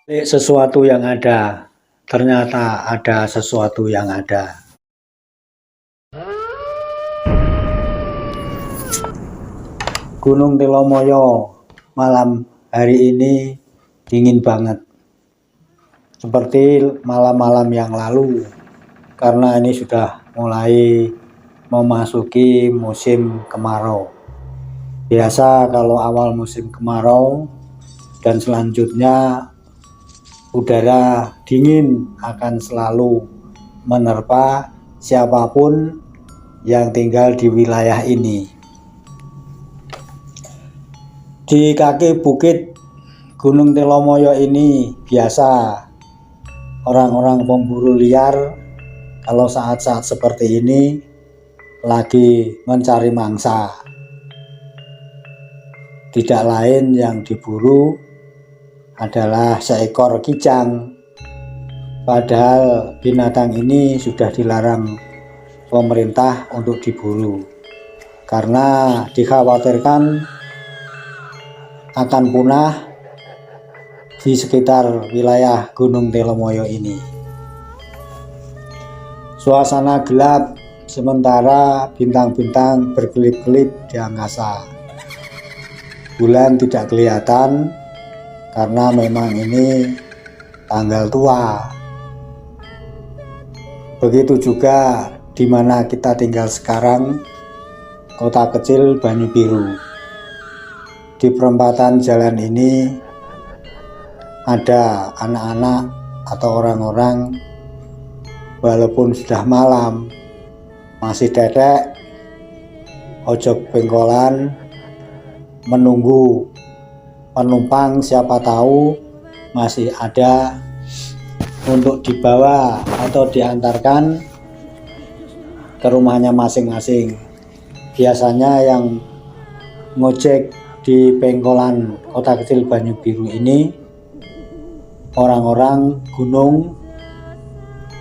Sesuatu yang ada, ternyata ada sesuatu yang ada. Gunung Telomoyo malam hari ini dingin banget, seperti malam-malam yang lalu, karena ini sudah mulai memasuki musim kemarau. Biasa kalau awal musim kemarau dan selanjutnya udara dingin akan selalu menerpa siapapun yang tinggal di wilayah ini. Di kaki bukit Gunung Telomoyo ini biasa orang-orang pemburu liar kalau saat-saat seperti ini lagi mencari mangsa. Tidak lain yang diburu adalah seekor kijang. Padahal binatang ini sudah dilarang pemerintah untuk diburu karena dikhawatirkan akan punah di sekitar wilayah Gunung Telomoyo ini. Suasana gelap sementara bintang-bintang berkelip-kelip di angkasa. Bulan tidak kelihatan karena memang ini tanggal tua. Begitu juga di mana kita tinggal sekarang, kota kecil Banyubiru. Di perempatan jalan ini ada anak-anak atau orang-orang walaupun sudah malam masih tetek ojok pengkolan menunggu penumpang, siapa tahu masih ada untuk dibawa atau diantarkan ke rumahnya masing-masing. Biasanya yang ngojek di pengkolan kota kecil Banyubiru ini orang-orang gunung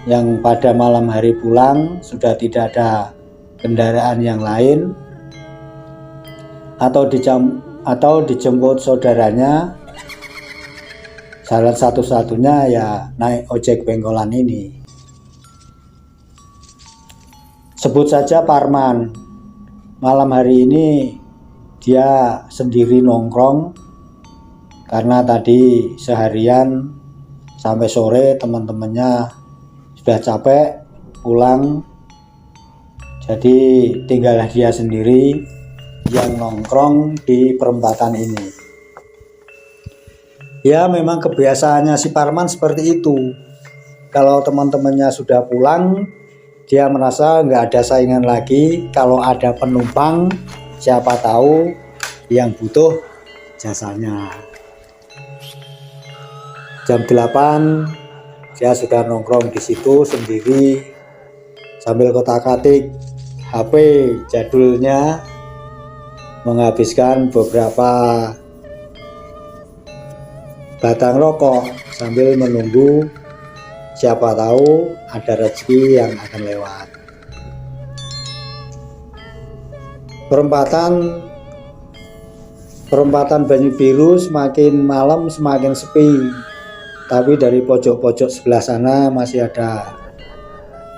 yang pada malam hari pulang sudah tidak ada kendaraan yang lain atau dijemput saudaranya. Salah satu-satunya ya naik ojek pengkolan ini. Sebut saja Parman. Malam hari ini dia sendiri nongkrong karena tadi seharian sampai sore teman-temannya sudah capek pulang, jadi tinggallah dia sendiri yang nongkrong di perempatan ini. Ya memang kebiasaannya si Parman seperti itu. Kalau teman-temannya sudah pulang, dia merasa nggak ada saingan lagi. Kalau ada penumpang, siapa tahu yang butuh jasanya. Jam 8 dia sudah nongkrong di situ sendiri sambil kotak-katik HP jadulnya, menghabiskan beberapa batang rokok sambil menunggu siapa tahu ada rezeki yang akan lewat. Perempatan Banyubiru semakin malam semakin sepi, tapi dari pojok-pojok sebelah sana masih ada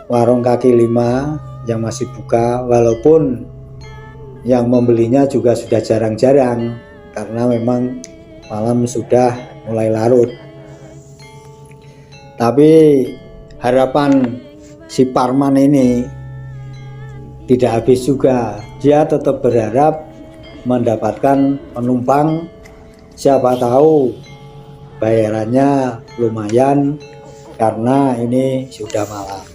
warung kaki lima yang masih buka, walaupun yang membelinya juga sudah jarang-jarang karena memang malam sudah mulai larut. Tapi harapan si Parman ini tidak habis juga. Dia tetap berharap mendapatkan penumpang, siapa tahu bayarannya lumayan karena ini sudah malam.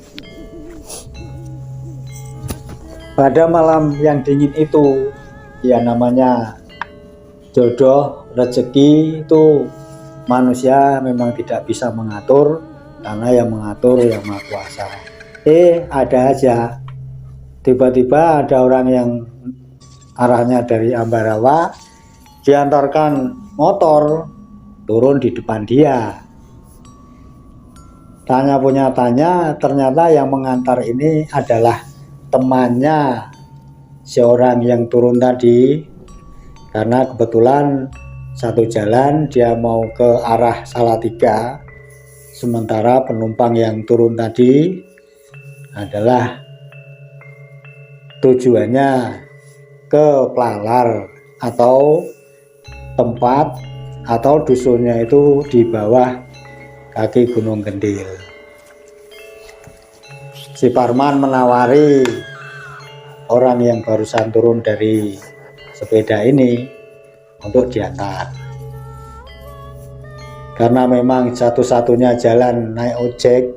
Pada malam yang dingin itu, ya namanya jodoh, rezeki itu manusia memang tidak bisa mengatur karena yang mengatur yang Maha Kuasa. Ada aja tiba-tiba ada orang yang arahnya dari Ambarawa diantarkan motor turun di depan dia. Tanya punya tanya, ternyata yang mengantar ini adalah temannya seorang yang turun tadi, karena kebetulan satu jalan, dia mau ke arah Salatiga, sementara penumpang yang turun tadi adalah tujuannya ke Plalar atau tempat atau dusunnya itu di bawah kaki Gunung Kendil. Si Parman menawari orang yang barusan turun dari sepeda ini untuk diantar, karena memang satu-satunya jalan naik ojek.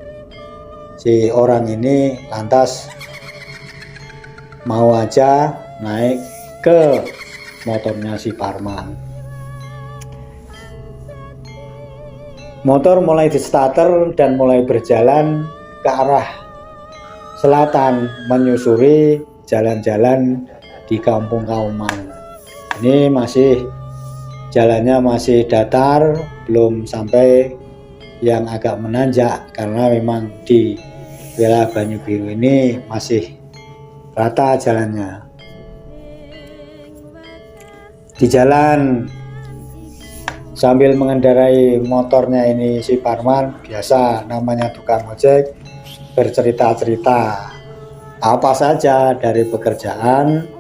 Si orang ini lantas mau aja naik ke motornya si Parman. Motor mulai di starter dan mulai berjalan ke arah selatan, menyusuri jalan-jalan di Kampung Kauman. Ini masih jalannya masih datar, belum sampai yang agak menanjak, karena memang di wilayah Banyubiru ini masih rata jalannya. Di jalan sambil mengendarai motornya ini si Parman, biasa namanya tukang ojek, bercerita-cerita apa saja dari pekerjaan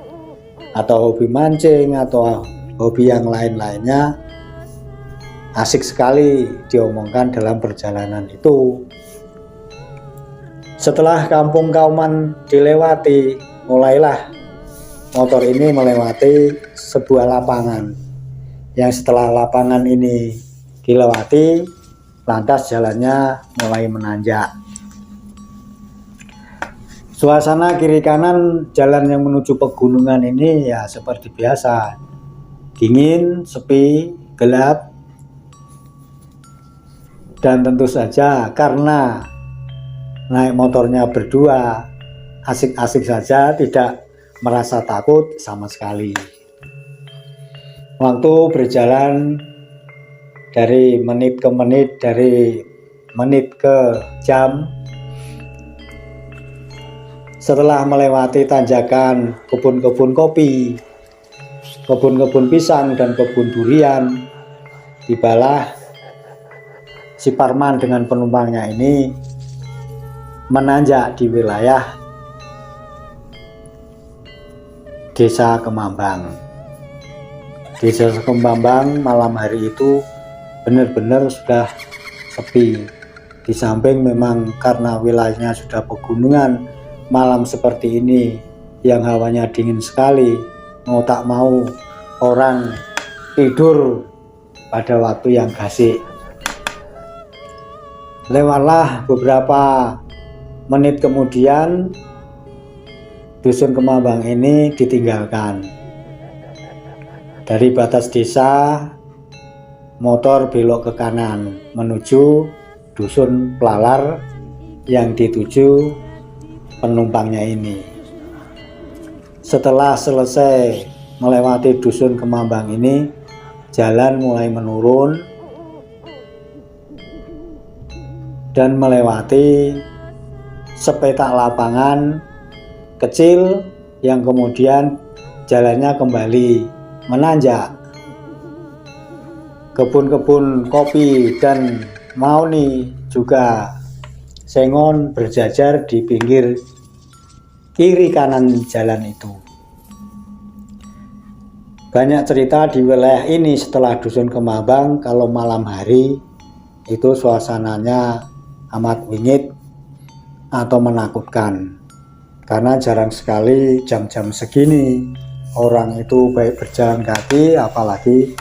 atau hobi mancing atau hobi yang lain-lainnya. Asik sekali diomongkan dalam perjalanan itu. Setelah Kampung Kauman dilewati, mulailah motor ini melewati sebuah lapangan. Yang setelah lapangan ini dilewati, lantas jalannya mulai menanjak. Suasana kiri kanan jalan yang menuju pegunungan ini ya seperti biasa, dingin, sepi, gelap, dan tentu saja karena naik motornya berdua, asik-asik saja, tidak merasa takut sama sekali. Waktu berjalan dari menit ke menit, dari menit ke jam. Setelah melewati tanjakan kebun-kebun kopi, kebun-kebun pisang, dan kebun durian, tibalah si Parman dengan penumpangnya ini menanjak di wilayah Desa Kemambang. Desa Kemambang malam hari itu benar-benar sudah sepi. Di samping memang karena wilayahnya sudah pegunungan, malam seperti ini yang hawanya dingin sekali, mau tak mau orang tidur pada waktu yang gasik. Lewatlah beberapa menit kemudian, dusun Kemambang ini ditinggalkan. Dari batas desa, motor belok ke kanan menuju dusun Plalar yang dituju penumpangnya ini. Setelah selesai melewati dusun Kemambang ini, jalan mulai menurun dan melewati sepetak lapangan kecil yang kemudian jalannya kembali menanjak. Kebun-kebun kopi dan mauni juga sengon berjajar di pinggir kiri kanan jalan itu. Banyak cerita di wilayah ini setelah dusun Kemambang, kalau malam hari itu suasananya amat wingit atau menakutkan, karena jarang sekali jam-jam segini orang itu baik berjalan kaki apalagi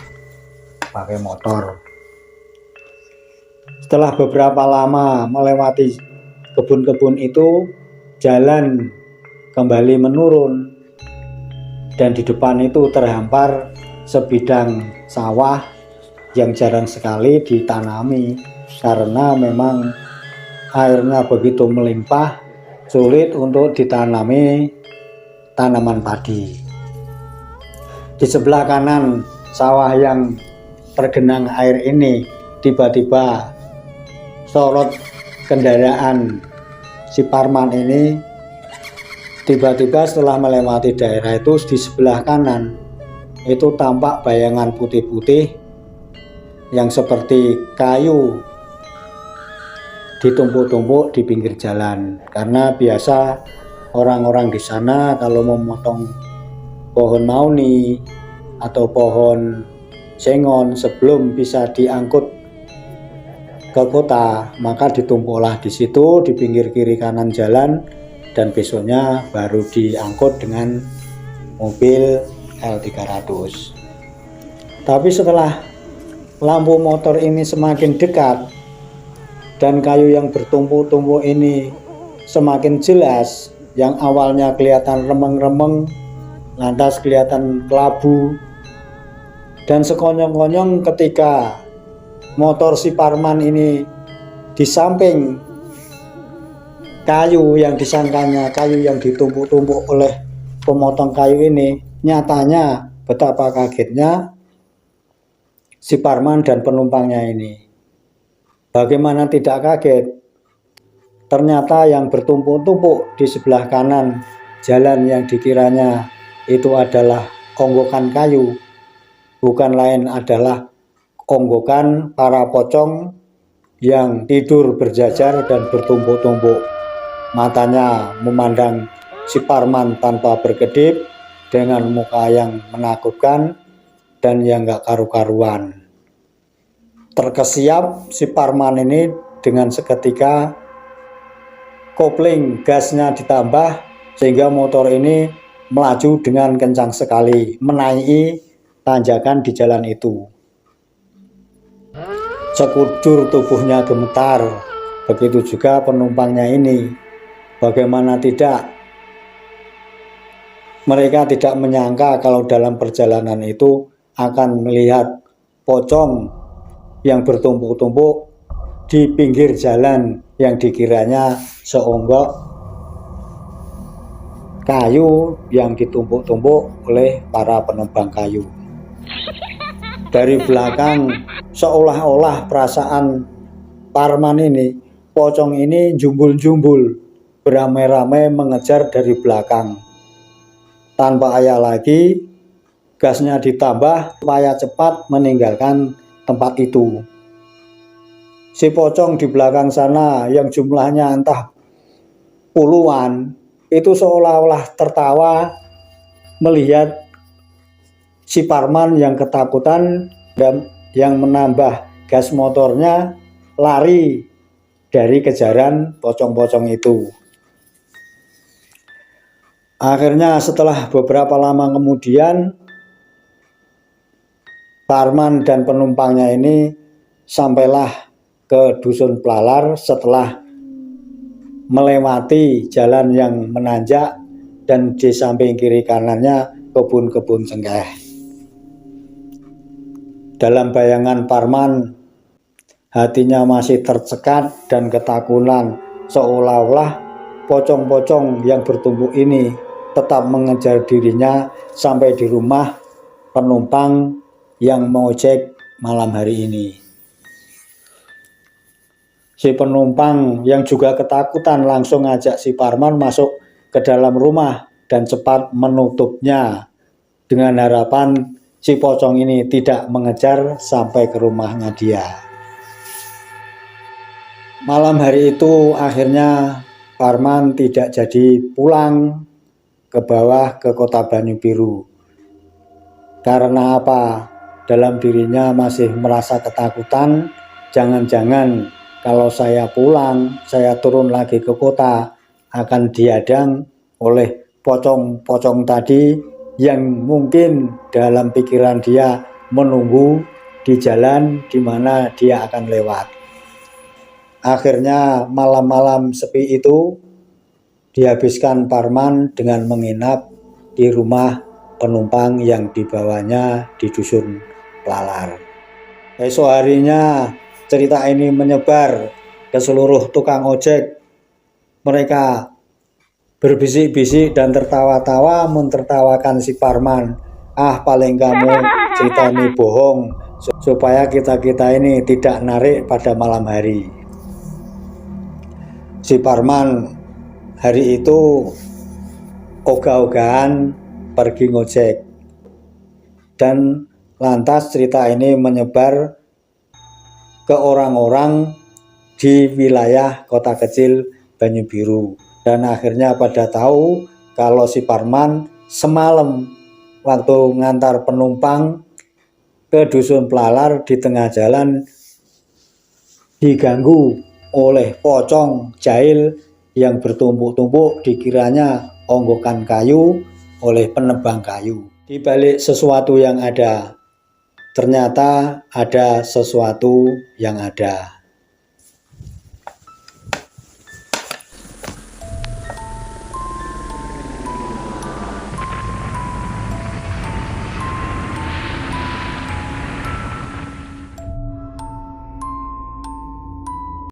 pakai motor. Setelah beberapa lama melewati kebun-kebun itu, jalan kembali menurun dan di depan itu terhampar sebidang sawah yang jarang sekali ditanami karena memang airnya begitu melimpah, sulit untuk ditanami tanaman padi. Di sebelah kanan sawah yang tergenang air ini, tiba-tiba sorot kendaraan si Parman ini. Tiba-tiba setelah melewati daerah itu, di sebelah kanan itu tampak bayangan putih-putih yang seperti kayu ditumpuk-tumpuk di pinggir jalan, karena biasa orang-orang di sana kalau memotong pohon mauni atau pohon sengon sebelum bisa diangkut ke kota, maka ditumpuklah di situ di pinggir kiri kanan jalan, dan besoknya baru diangkut dengan mobil L300. Tapi setelah lampu motor ini semakin dekat dan kayu yang bertumpuk-tumpuk ini semakin jelas, yang awalnya kelihatan remeng-remeng lantas kelihatan kelabu, dan sekonyong-konyong ketika motor si Parman ini di samping kayu yang disangkanya kayu yang ditumpuk-tumpuk oleh pemotong kayu ini, nyatanya betapa kagetnya si Parman dan penumpangnya ini. Bagaimana tidak kaget? Ternyata yang bertumpuk-tumpuk di sebelah kanan jalan yang dikiranya itu adalah onggokan kayu, bukan lain adalah onggokan para pocong yang tidur berjajar dan bertumpuk-tumpuk. Matanya memandang si Parman tanpa berkedip dengan muka yang menakutkan dan yang gak karu-karuan. Terkesiap si Parman ini dengan seketika kopling gasnya ditambah sehingga motor ini melaju dengan kencang sekali menaiki tanjakan di jalan itu. Sekujur tubuhnya gemetar, begitu juga penumpangnya ini. Bagaimana tidak? Mereka tidak menyangka kalau dalam perjalanan itu akan melihat pocong yang bertumpuk-tumpuk di pinggir jalan yang dikiranya seonggok kayu yang ditumpuk-tumpuk oleh para penebang kayu. Dari belakang seolah-olah perasaan Parman ini, pocong ini jumbul-jumbul beramai-ramai mengejar dari belakang. Tanpa ayah lagi, gasnya ditambah supaya cepat meninggalkan tempat itu. Si pocong di belakang sana yang jumlahnya entah puluhan itu seolah-olah tertawa melihat si Parman yang ketakutan dan yang menambah gas motornya lari dari kejaran pocong-pocong itu. Akhirnya setelah beberapa lama kemudian Parman dan penumpangnya ini sampailah ke Dusun Plalar setelah melewati jalan yang menanjak dan di samping kiri kanannya kebun-kebun cengkeh. Dalam bayangan Parman, hatinya masih tercekat dan ketakutan, seolah-olah pocong-pocong yang bertumpuk ini tetap mengejar dirinya sampai di rumah penumpang yang mau cek malam hari ini. Si penumpang yang juga ketakutan langsung ngajak si Parman masuk ke dalam rumah dan cepat menutupnya dengan harapan si pocong ini tidak mengejar sampai ke rumahnya dia. Malam hari itu akhirnya Parman tidak jadi pulang ke bawah ke kota Banyu Biru. Karena apa? Dalam dirinya masih merasa ketakutan, jangan-jangan kalau saya pulang, saya turun lagi ke kota, akan dihadang oleh pocong-pocong tadi yang mungkin dalam pikiran dia menunggu di jalan di mana dia akan lewat. Akhirnya malam-malam sepi itu dihabiskan Parman dengan menginap di rumah penumpang yang dibawanya di Dusun Plalar. Esok harinya cerita ini menyebar ke seluruh tukang ojek. Mereka berbisik-bisik dan tertawa-tawa mentertawakan si Parman. Ah, paling kamu cerita ini bohong supaya kita-kita ini tidak narik pada malam hari. Si Parman hari itu ogah-ogahan pergi ngojek, dan lantas cerita ini menyebar ke orang-orang di wilayah kota kecil Banyubiru. Dan akhirnya pada tahu kalau si Parman semalam waktu ngantar penumpang ke Dusun Pelalar di tengah jalan diganggu oleh pocong jahil yang bertumpuk-tumpuk, dikiranya onggokan kayu oleh penebang kayu. Di balik sesuatu yang ada, ternyata ada sesuatu yang ada.